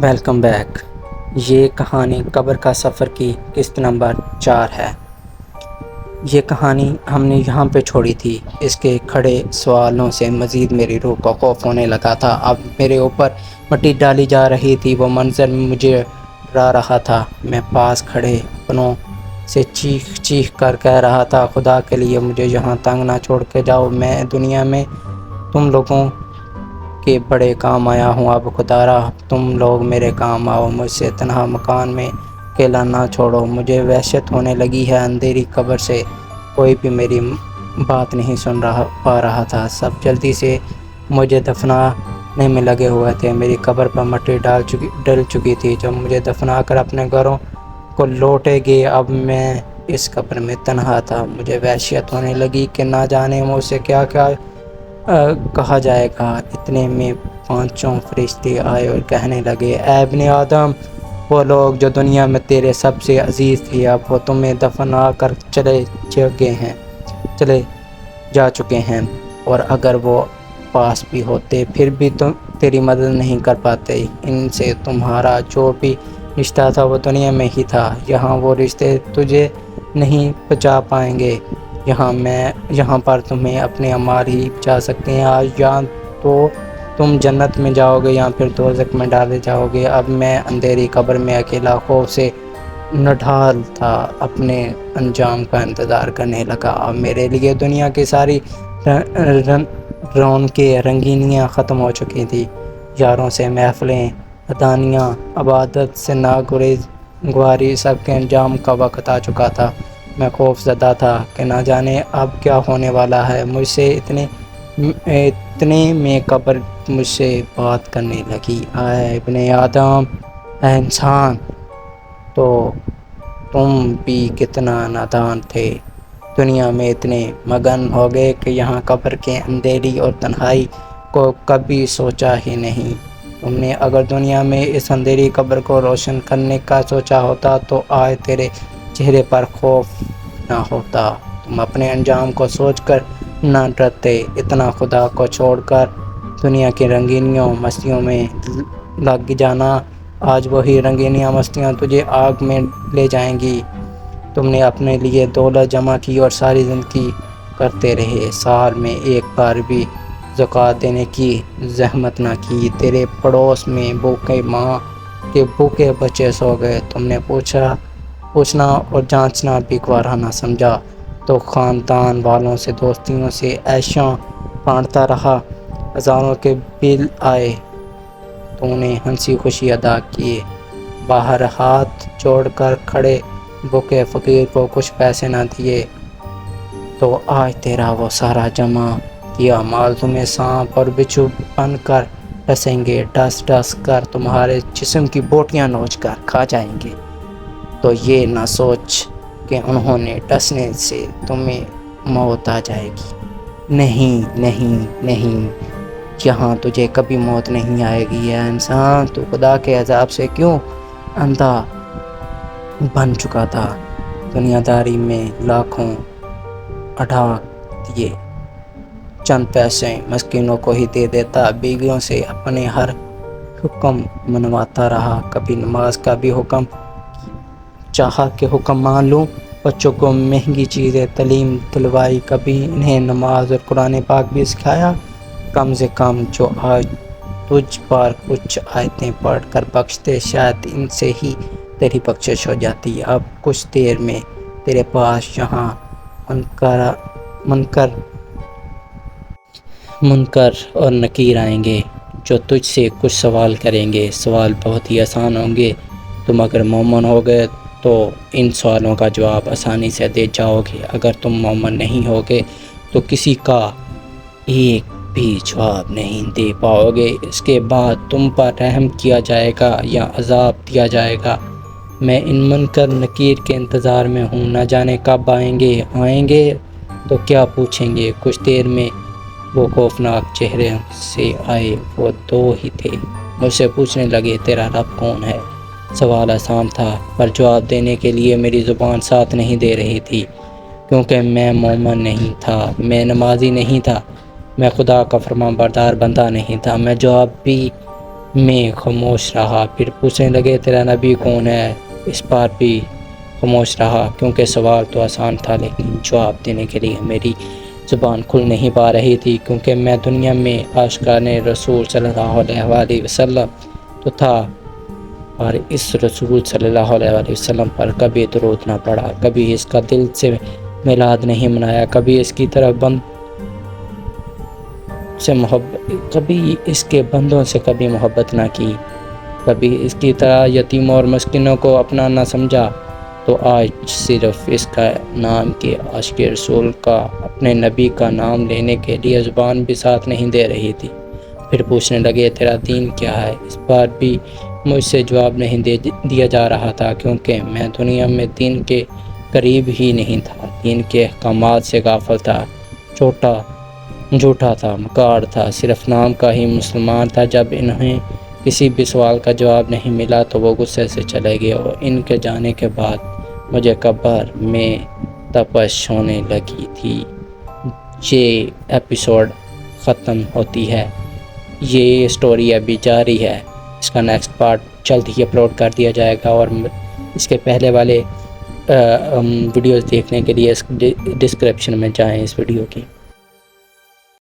Welcome back. یہ کہانی قبر کا سفر کی قسط نمبر 4 ہے۔ یہ کہانی ہم نے یہاں پہ چھوڑی تھی۔ اس کے کھڑے سوالوں سے مزید میری روح کو خوف ہونے لگا تھا۔ اب میرے اوپر مٹی ڈالی جا رہی تھی۔ وہ منظر مجھے ڈرا رہا تھا۔ میں پاس کھڑے اپنوں سے چیخ کر کہہ رہا تھا، خدا کے لیے مجھے یہاں تنگ نہ چھوڑ کے جاؤ۔ میں دنیا میں تم لوگوں کے بڑے کام آیا ہوں۔ اب خدارا تم لوگ میرے کام آؤ، مجھ سے تنہا مکان میں اکیلا نہ چھوڑو۔ مجھے وحشت ہونے لگی ہے اندھیری قبر سے۔ کوئی بھی میری بات نہیں سن پا رہا تھا۔ سب جلدی سے مجھے دفنانے میں لگے ہوئے تھے۔ میری قبر پر مٹی ڈل چکی تھی۔ جب مجھے دفنا کر اپنے گھروں کو لوٹے گے، اب میں اس قبر میں تنہا تھا۔ مجھے وحشت ہونے لگی کہ نہ جانے مجھ سے کیا کہا جائے گا۔ اتنے میں 5 فرشتے آئے اور کہنے لگے، اے ابن آدم، وہ لوگ جو دنیا میں تیرے سب سے عزیز تھے، اب وہ تمہیں دفنا کر چلے جا چکے ہیں، اور اگر وہ پاس بھی ہوتے پھر بھی تیری مدد نہیں کر پاتے۔ ان سے تمہارا جو بھی رشتہ تھا وہ دنیا میں ہی تھا۔ یہاں وہ رشتے تجھے نہیں بچا پائیں گے۔ یہاں پر تمہیں اپنے اعمال ہی بچا سکتے ہیں۔ آج یا تو تم جنت میں جاؤ گے یا پھر دوزخ میں ڈالے جاؤ گے۔ اب میں اندھیری قبر میں اکیلا خوف سے نڈھال تھا، اپنے انجام کا انتظار کرنے لگا۔ اب میرے لیے دنیا کی ساری رونقیں رنگینیاں ختم ہو چکی تھی۔ یاروں سے محفلیں، ادانیاں، عبادت سے ناگواری، سب کے انجام کا وقت آ چکا تھا۔ میں خوف زدہ تھا کہ نہ جانے اب کیا ہونے والا ہے مجھ سے۔ اتنے میں قبر مجھ سے بات کرنے لگی، اے ابن آدم، اے انسان، تو تم بھی کتنا نادان تھے۔ دنیا میں اتنے مگن ہو گئے کہ یہاں قبر کے اندھیری اور تنہائی کو کبھی سوچا ہی نہیں۔ تم نے اگر دنیا میں اس اندھیری قبر کو روشن کرنے کا سوچا ہوتا تو آج تیرے چہرے پر خوف نہ ہوتا۔ تم اپنے انجام کو سوچ کر نہ ڈرتے۔ اتنا خدا کو چھوڑ کر دنیا کی رنگینیوں مستیوں میں لگ جانا، آج وہی رنگینیاں مستیاں تجھے آگ میں لے جائیں گی۔ تم نے اپنے لیے دولت جمع کی اور ساری زندگی کرتے رہے، سال میں ایک بار بھی زکوٰۃ دینے کی زحمت نہ کی۔ تیرے پڑوس میں بھوکے ماں کے بھوکے بچے سو گئے، تم نے پوچھنا اور جانچنا بھی گوارا نہ سمجھا، تو خاندان والوں سے دوستیوں سے عیشیاں بانٹتا رہا۔ ہزاروں کے بل آئے، تو نے ہنسی خوشی ادا کیے۔ باہر ہاتھ جوڑ کر کھڑے بھوکے فقیر کو کچھ پیسے نہ دیے، تو آج تیرا وہ سارا جمع کیا مال تمہیں سانپ اور بچھو بن کر ڈسیں گے، ڈس کر تمہارے جسم کی بوٹیاں نوچ کر کھا جائیں گے۔ تو یہ نہ سوچ کہ انہوں نے ڈسنے سے تمہیں موت آ جائے گی۔ نہیں نہیں نہیں، یہاں تجھے کبھی موت نہیں آئے گی۔ اے انسان، تو خدا کے عذاب سے کیوں اندھا بن چکا تھا؟ دنیا داری میں لاکھوں اڑا دیے، چند پیسے مسکینوں کو ہی دے دیتا، بیویوں سے اپنے ہر حکم منواتا رہا، کبھی نماز کا بھی حکم چاہا کہ حکم مان لوں، بچوں کو مہنگی چیزیں تعلیم دلوائی، کبھی انہیں نماز اور قرآن پاک بھی سکھایا۔ کم سے کم جو آج تجھ پر کچھ آیتیں پڑھ کر بخش دے، شاید ان سے ہی تیری بخشش ہو جاتی۔ اب کچھ دیر میں تیرے پاس یہاں منکر اور نکیر آئیں گے، جو تجھ سے کچھ سوال کریں گے۔ سوال بہت ہی آسان ہوں گے۔ تم اگر مومن ہو گئے تو ان سوالوں کا جواب آسانی سے دے جاؤ گے، اگر تم مومن نہیں ہوگے تو کسی کا ایک بھی جواب نہیں دے پاؤ گے۔ اس کے بعد تم پر رحم کیا جائے گا یا عذاب دیا جائے گا۔ میں ان منکر نکیر کے انتظار میں ہوں، نہ جانے کب آئیں گے تو کیا پوچھیں گے۔ کچھ دیر میں وہ خوفناک چہرے سے آئے، وہ 2 ہی تھے۔ مجھ سے پوچھنے لگے، تیرا رب کون ہے؟ سوال آسان تھا، پر جواب دینے کے لیے میری زبان ساتھ نہیں دے رہی تھی، کیونکہ میں مومن نہیں تھا، میں نمازی نہیں تھا، میں خدا کا فرمان بردار بندہ نہیں تھا۔ میں جواب بھی میں خاموش رہا۔ پھر پوچھنے لگے تیرا نبی کون ہے؟ اس بار بھی خاموش رہا، کیونکہ سوال تو آسان تھا لیکن جواب دینے کے لیے میری زبان کھل نہیں پا رہی تھی، کیونکہ میں دنیا میں عاشقان رسول صلی اللہ علیہ وآلہ وسلم تو تھا، اور اس رسول صلی اللہ علیہ وآلہ وسلم پر کبھی درود نہ پڑا، کبھی اس کا دل سے میلاد نہیں منایا، کبھی اس کی طرف کبھی اس کے بندوں سے کبھی محبت نہ کی، کبھی اس کی طرح یتیموں اور مسکینوں کو اپنا نہ سمجھا، تو آج صرف اس کا نام کہ عاشق رسول کا اپنے نبی کا نام لینے کے لیے زبان بھی ساتھ نہیں دے رہی تھی۔ پھر پوچھنے لگے تیرا دین کیا ہے؟ اس بار بھی مجھ سے جواب نہیں دیا جا رہا تھا، کیونکہ میں دنیا میں دین کے قریب ہی نہیں تھا، دین کے احکامات سے غافل تھا، جھوٹا تھا، مکار تھا، صرف نام کا ہی مسلمان تھا۔ جب انہیں کسی بھی سوال کا جواب نہیں ملا تو وہ غصے سے چلے گئے، اور ان کے جانے کے بعد مجھے قبر میں تپش ہونے لگی تھی۔ یہ ایپیسوڈ ختم ہوتی ہے، یہ سٹوری ابھی جاری ہے، اس کا نیکسٹ پارٹ جلد ہی اپلوڈ کر دیا جائے گا، اور اس کے پہلے والے ویڈیوز دیکھنے کے لیے ڈسکرپشن میں جائیں اس ویڈیو کی۔